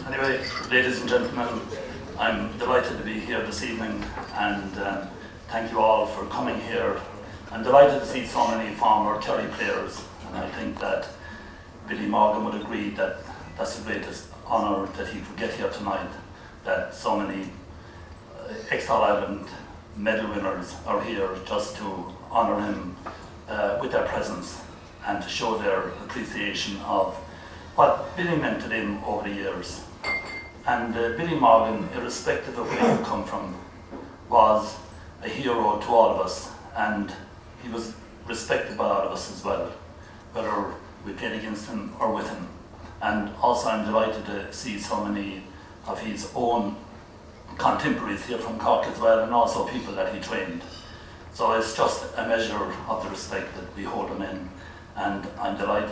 Anyway, ladies and gentlemen, I'm delighted to be here this evening, and thank you all for coming here. I'm delighted to see so many former Kerry players, and I think that Billy Morgan would agree that that's the greatest honour that he could get here tonight, that so many ex-All-Ireland medal winners are here just to honour him with their presence and to show their appreciation of what Billy meant to them over the years. And Billy Morgan, irrespective of where you come from, was a hero to all of us, and he was respected by all of us as well, whether we played against him or with him. And also I'm delighted to see so many of his own contemporaries here from Cork as well, and also people that he trained. So it's just a measure of the respect that we hold him in, and I'm delighted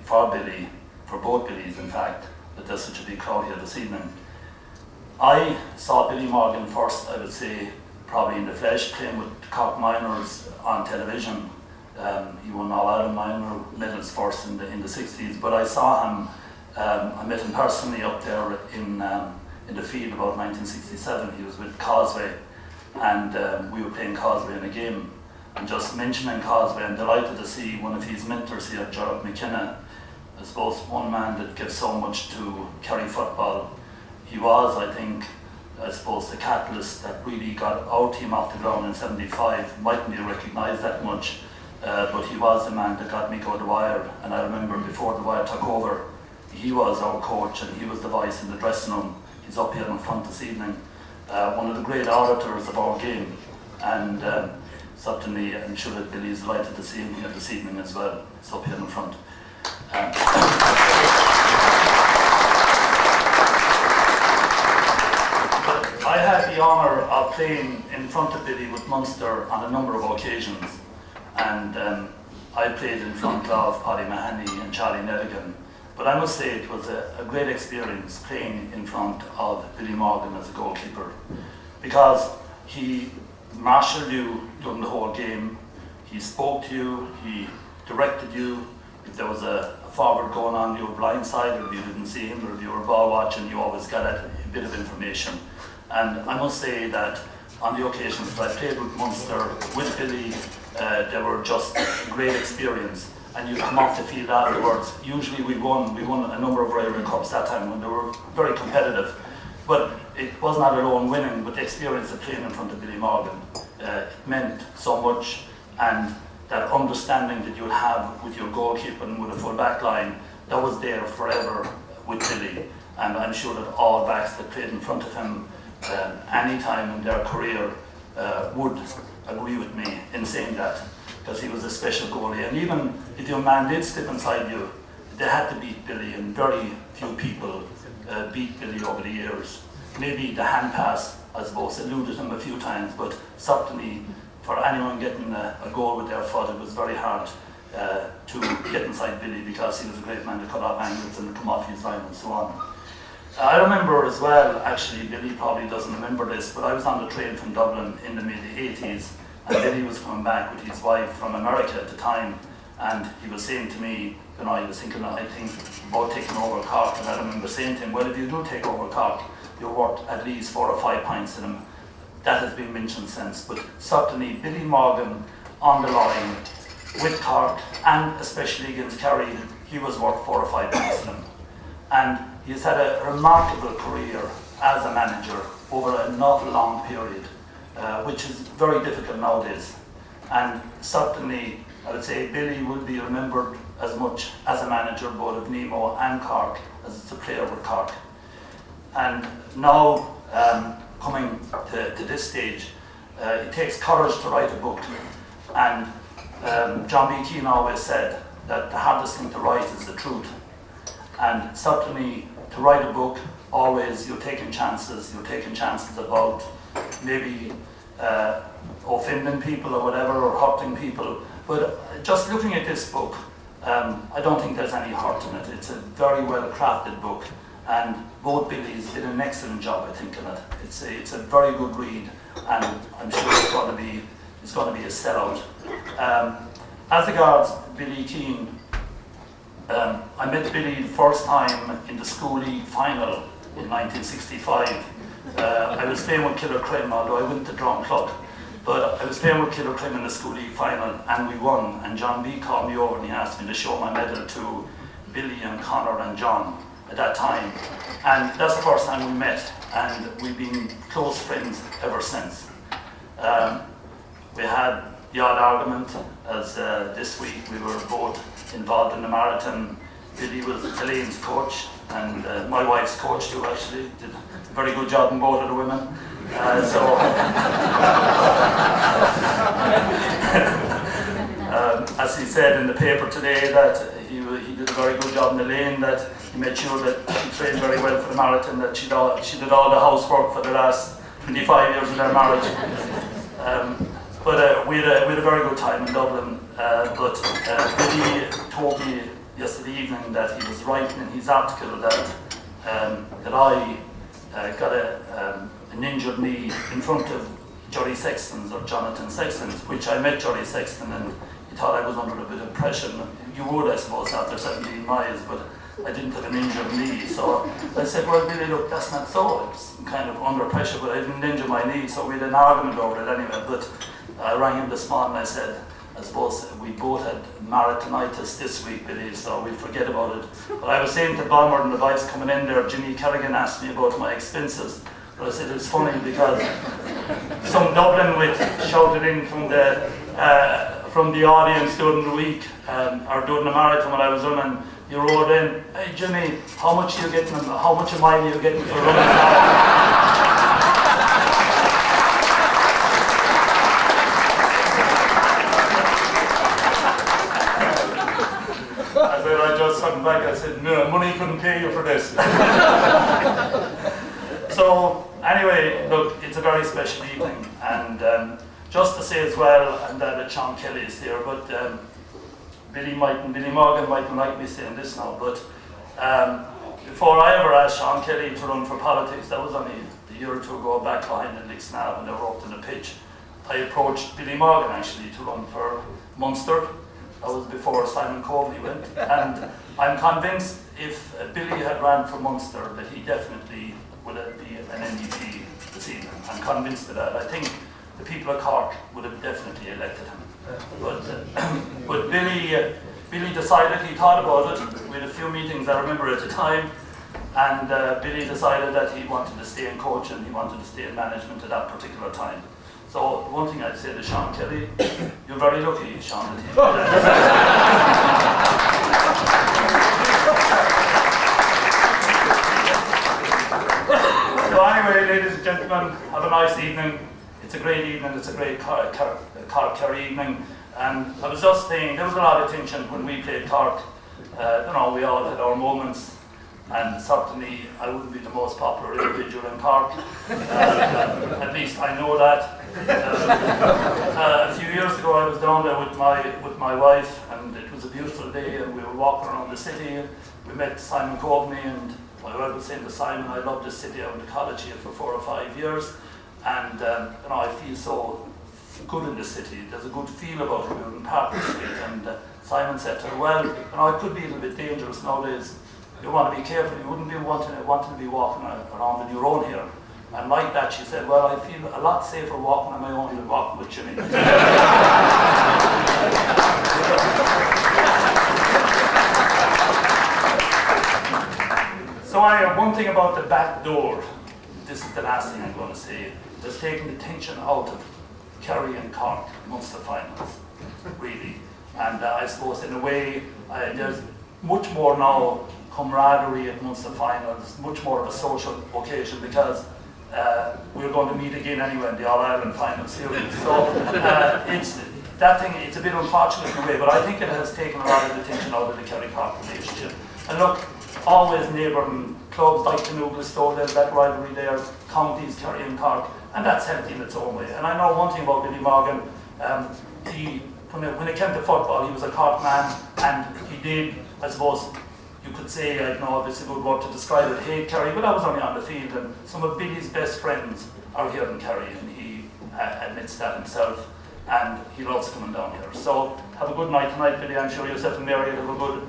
for Billy, for both Billys in fact, that there's such a big crowd here this evening. I saw Billy Morgan first, I would say, probably in the flesh, playing with Cork Minors on television. He won All-Ireland minor medals first in the 60s, but I saw him, I met him personally up there in the field about 1967. He was with Causeway, and we were playing Causeway in a game. And just mentioning Causeway, I'm delighted to see one of his mentors here, Gerard McKenna. I suppose one man that gives so much to Kerry football. He was, I suppose, the catalyst that really got our team off the ground in '75. Mightn't be recognised that much, but he was the man that got me go to Wire. And I remember before the Wire took over, he was our coach and he was the voice in the dressing room. He's up here in front this evening. One of the great orators of our game, and certainly I'm sure that Billy is delighted to see him here this evening as well. He's up here in front. I had the honour of playing in front of Billy with Munster on a number of occasions, and I played in front of Paddy Mahoney and Charlie Nelligan. But I must say it was a great experience playing in front of Billy Morgan as a goalkeeper, because he marshalled you during the whole game, he spoke to you, he directed you. If there was a forward going on, you were blindsided, or if you didn't see him, or if you were ball watching, you always got a bit of information. And I must say that on the occasions that I played with Munster, with Billy, they were just a great experience. And you come off the field afterwards. Usually we won a number of Railway Cups that time when they were very competitive. But it was not alone winning, but the experience of playing in front of Billy Morgan, it meant so much, and that understanding that you'd have with your goalkeeper and with a full back line, that was there forever with Billy. And I'm sure that all backs that played in front of him any time in their career would agree with me in saying that, because he was a special goalie. And even if your man did slip inside you, they had to beat Billy, and very few people beat Billy over the years. Maybe the hand pass, I suppose, eluded him a few times, but certainly for anyone getting a goal with their foot, it was very hard to get inside Billy, because he was a great man to cut off angles and come off his line and so on. I remember as well, actually, Billy probably doesn't remember this, but I was on the train from Dublin in the mid-80s, and Billy was coming back with his wife from America at the time, and he was saying to me, you know, he was thinking, I think, about taking over Cork, and I remember saying to him, well, if you do take over Cork, you're worth at least 4 or 5 points in him. That has been mentioned since, but certainly Billy Morgan on the line with Cork, and especially against Kerry, he was worth 4 or 5 points in him. And he's had a remarkable career as a manager over an awful long period, which is very difficult nowadays. And certainly, I would say Billy will be remembered as much as a manager both of Nemo and Cork as it's a player with Cork. And now, coming to this stage, it takes courage to write a book. And John B. Keane always said that the hardest thing to write is the truth. And certainly, to write a book, always you're taking chances about maybe offending people or whatever, or hurting people. But just looking at this book, I don't think there's any hurt in it. It's a very well crafted book, and both Billys did an excellent job, I think, in it. It's a very good read, and I'm sure it's going to be a sellout. As regards Billy Keane, I I met Billy the first time in the school league final in 1965. I was playing with Killercrim, although I went to Drum Club. But I was playing with Killercrim in the school league final, and we won. And John B called me over and he asked me to show my medal to Billy and Connor and John at that time. And that's the first time we met, and we've been close friends ever since. We had the odd argument, as this week we were both involved in the marathon. Billy was Elaine's coach, and my wife's coach too, actually. Did a very good job in both of the women. As he said in the paper today, that he did a very good job in Elaine, that he made sure that she trained very well for the marathon, that she did all the housework for the last 25 years of their marriage. But we had a very good time in Dublin. But Billy told me yesterday evening that he was writing in his article that I got an injured knee in front of Jerry Sexton's, or Jonathan Sexton's, which I met Jerry Sexton, and he thought I was under a bit of pressure. You would, I suppose, after 17 miles, but I didn't have an injured knee. So I said, well, Billy, look, that's not so. I was kind of under pressure, but I didn't injure my knee, so we had an argument over it anyway. But I rang him this morning and I said, I suppose we both had marathonitis this week, Billy, so we'll forget about it. But I was saying to Balmer and the boys coming in there, Jimmy Kerrigan asked me about my expenses. But I said it was funny because some Dublin wit shouted in from the audience during the week, or during the marathon when I was running. You wrote in, hey Jimmy, how much a mile are you getting for running? I just sat back, I said, no, money couldn't pay you for this. So, anyway, look, it's a very special evening, and just to say as well, and that Sean Kelly is here, but Billy Morgan mightn't like me saying this now, but before I ever asked Sean Kelly to run for politics, that was only a year or two ago back behind the Listowel when they were up in the pitch, I approached Billy Morgan actually to run for Munster. That was before Simon Coveney went, and I'm convinced if Billy had ran for Munster that he definitely would be an NDP this evening. I'm convinced of that. I think the people of Cork would have definitely elected him. But Billy decided, he thought about it. We had a few meetings, I remember at the time, and Billy decided that he wanted to stay in coaching, he wanted to stay in management at that particular time. So one thing I'd say to Sean Kelly, you're very lucky, Sean, that So anyway, ladies and gentlemen, have a nice evening. It's a great evening, it's a great Cork Kerry evening. And I was just saying, there was a lot of tension when we played Cork. You know, we all had our moments, and certainly I wouldn't be the most popular individual in Cork. At least I know that. A few years ago I was down there with my wife, and it was a beautiful day, and we were walking around the city. We met Simon Coveney, and my wife was saying to Simon, I love this city, I went to college here for 4 or 5 years, and you know, I feel so good in the city. There's a good feel about it. We were in Parker Street, and Simon said to her, well, you know, it could be a little bit dangerous nowadays. You want to be careful, you wouldn't be wanting to be walking around on your own here. And like that, she said, well, I feel a lot safer walking on my own than walking with Jimmy. So one thing about the back door, this is the last thing I'm going to say, is taking the tension out of Kerry and Cork Munster finals, really. And I suppose in a way, there's much more now camaraderie at Munster finals, much more of a social occasion, because we're going to meet again anyway in the All-Ireland final series. So it's a bit unfortunate in a way, but I think it has taken a lot of the tension out of the Kerry-Cork relationship. And look, always neighbouring clubs like the Listowel, that rivalry there, counties, Kerry and Cork, and that's healthy in its own way. And I know one thing about Billy Morgan, when it came to football, he was a Cork man, and he did, I suppose, you could say, I don't know if it's a good word to describe it, hate Kerry, but I was only on the field, and some of Billy's best friends are here in Kerry, and he admits that himself, and he loves coming down here. So have a good night tonight, Billy. I'm sure yourself and Mary will have a good